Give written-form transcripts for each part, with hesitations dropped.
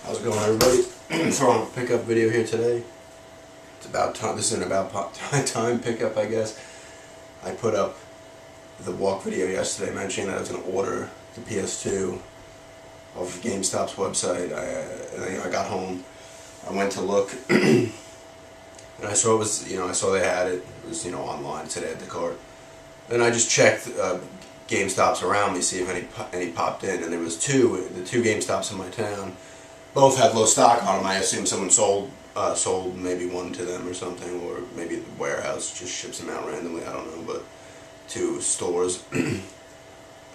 How's it going, everybody? Throwing a pickup video here today. It's about time. This is an about time pickup, I guess. I put up the walk video yesterday mentioning that I was going to order the PS2 off of GameStop's website. I got home. I went to look, and I saw it was, I saw they had it. It was, online. It said add to cart. Then I just checked GameStops around me, see if any popped in, and there was the two GameStops in my town. Both had low stock on them. I assume someone sold maybe one to them or something, or maybe the warehouse just ships them out randomly. I don't know, but two stores. But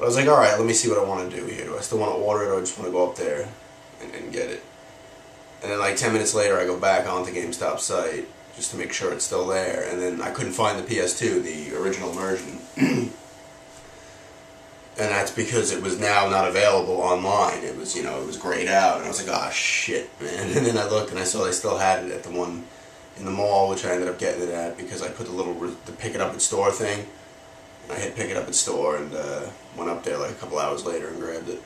I was like, all right, let me see what I want to do here. Do I still want to order it, or I just want to go up there and get it? And then like 10 minutes later, I go back onto GameStop's site just to make sure it's still there, and then I couldn't find the PS2, the original version. And that's because it was now not available online. It was, it was grayed out, and I was like, ah, shit, man. And then I looked and I saw they still had it at the one in the mall, which I ended up getting it at because I put the pick it up at store thing. And I hit pick it up at store and went up there like a couple hours later and grabbed it.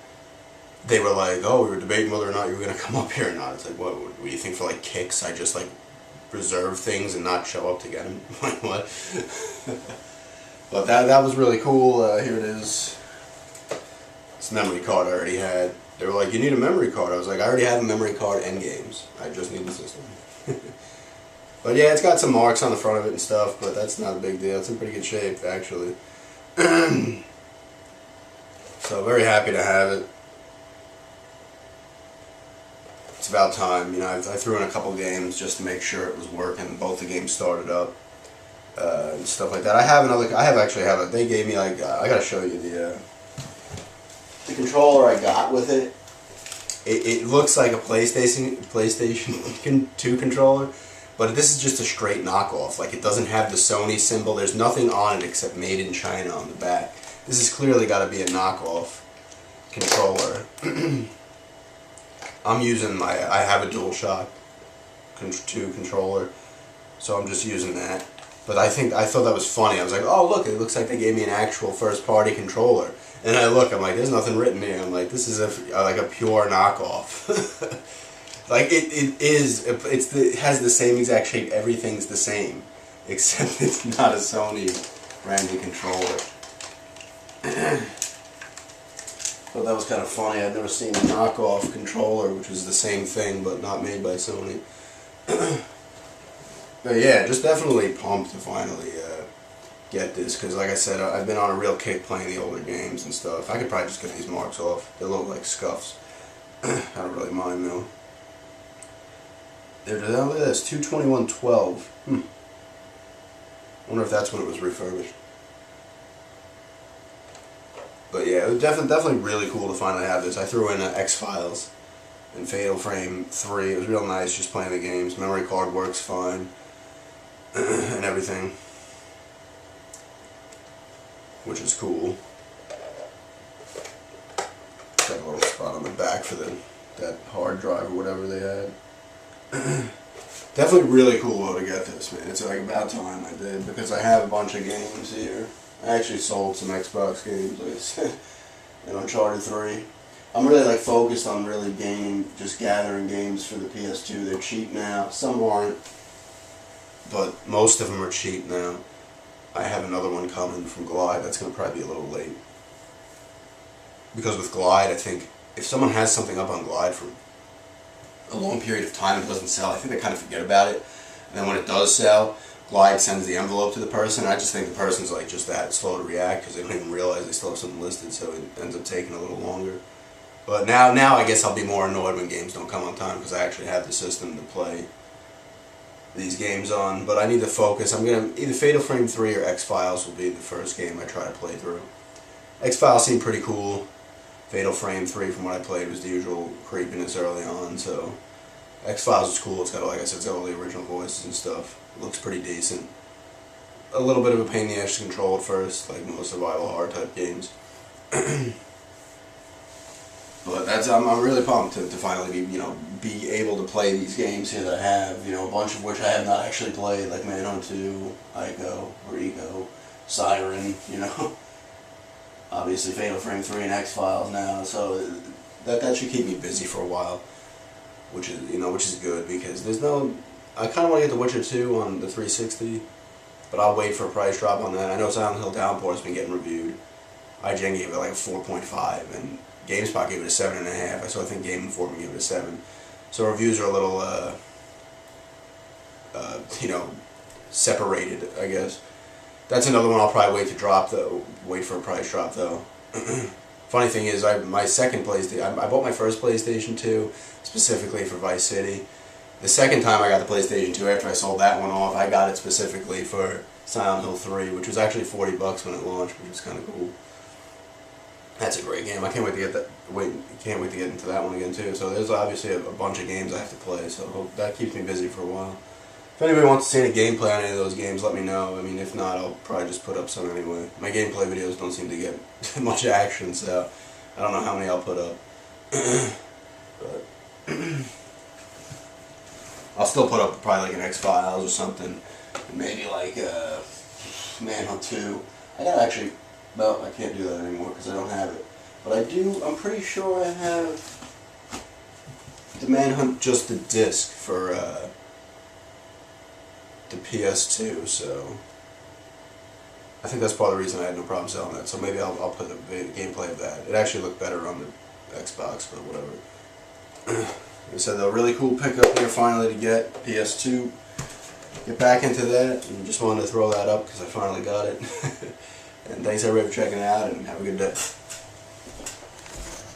They were like, oh, we were debating whether or not you were going to come up here or not. It's like, what do you think, for like kicks? I just like reserve things and not show up to get them? Like, what? But that was really cool. Here it is. This memory card I already had. They were like, you need a memory card. I was like, I already have a memory card and games. I just need the system. But yeah, it's got some marks on the front of it and stuff, but that's not a big deal. It's in pretty good shape, actually. So very happy to have it. It's about time. I threw in a couple games just to make sure it was working. Both the games started up and stuff like that. They gave me like I gotta show you the controller I got with it. It looks like a PlayStation 2 controller, but this is just a straight knockoff. Like, it doesn't have the Sony symbol. There's nothing on it except made in China on the back. This has clearly got to be a knockoff controller. I'm using I have a DualShock 2 controller, so I'm just using that. But I thought that was funny. I was like, oh look, it looks like they gave me an actual first-party controller. And I look, I'm like, there's nothing written here. I'm like, this is like a pure knockoff. Like, it has the same exact shape. Everything's the same, except it's not a Sony branded controller. But that was kind of funny. I'd never seen a knockoff controller, which was the same thing, but not made by Sony. But yeah, just definitely pumped to finally get this, because like I said, I've been on a real kick playing the older games and stuff. I could probably just get these marks off. They look like scuffs. I don't really mind though. Look at this, 22112. I wonder if that's when it was refurbished. But yeah, it was definitely really cool to finally have this. I threw in X-Files and Fatal Frame 3. It was real nice just playing the games. Memory card works fine and everything, which is cool. Got a little spot on the back for that hard drive or whatever they had. Definitely really cool though to get this, man. It's like about time I did, because I have a bunch of games here. I actually sold some Xbox games, like I said, and Uncharted 3. I'm really like focused on really just gathering games for the PS2. They're cheap now. Some aren't, but most of them are cheap now. I have another one coming from Glide. That's going to probably be a little late. Because with Glide, I think if someone has something up on Glide for a long period of time and it doesn't sell, I think they kind of forget about it. And then when it does sell, Glide sends the envelope to the person. I just think the person's like just that slow to react because they don't even realize they still have something listed, so it ends up taking a little longer. But now I guess I'll be more annoyed when games don't come on time, because I actually have the system to play these games on. But I need to focus. I'm going to either Fatal Frame 3 or X-Files will be the first game I try to play through. X-Files seemed pretty cool. Fatal Frame 3, from what I played, was the usual creepiness early on, so X-Files is cool. It's got, like I said, it's got all the original voices and stuff. It looks pretty decent. A little bit of a pain in the ass to control at first, like most survival horror type games. But I'm really pumped to finally be able to play these games here that I have, a bunch of which I have not actually played, like Manhunt 2, Ico, or Eco, Siren, obviously Fatal Frame 3 and X-Files now, so that should keep me busy for a while. which is good because there's no. I kind of want to get The Witcher 2 on the 360, but I'll wait for a price drop on that. I know Silent Hill Downpour has been getting reviewed. IGN gave it like a 4.5, and GameSpot gave it a 7.5. So I think Game Informer gave it a 7. So reviews are a little, separated, I guess. That's another one I'll probably wait to drop though. Wait for a price drop though. Funny thing is, my second PlayStation. I bought my first PlayStation 2 specifically for Vice City. The second time I got the PlayStation 2 after I sold that one off, I got it specifically for Silent Hill 3, which was actually $40 when it launched, which was kind of cool. That's a great game. I can't wait to get that. Can't wait to get into that one again too. So there's obviously a bunch of games I have to play. So that keeps me busy for a while. If anybody wants to see any gameplay on any of those games, let me know. I mean, if not, I'll probably just put up some anyway. My gameplay videos don't seem to get much action, so I don't know how many I'll put up. But I'll still put up probably like an X-Files or something. Maybe like Manhunt 2. I gotta actually... No, I can't do that anymore because I don't have it. But I do... I'm pretty sure I have the Manhunt just the disc for the PS2, so... I think that's part of the reason I had no problem selling that. So maybe I'll put a gameplay of that. It actually looked better on the Xbox, but whatever. Like I said, a really cool pickup here finally to get PS2. Get back into that, and just wanted to throw that up because I finally got it. And thanks everybody for checking it out, and have a good day.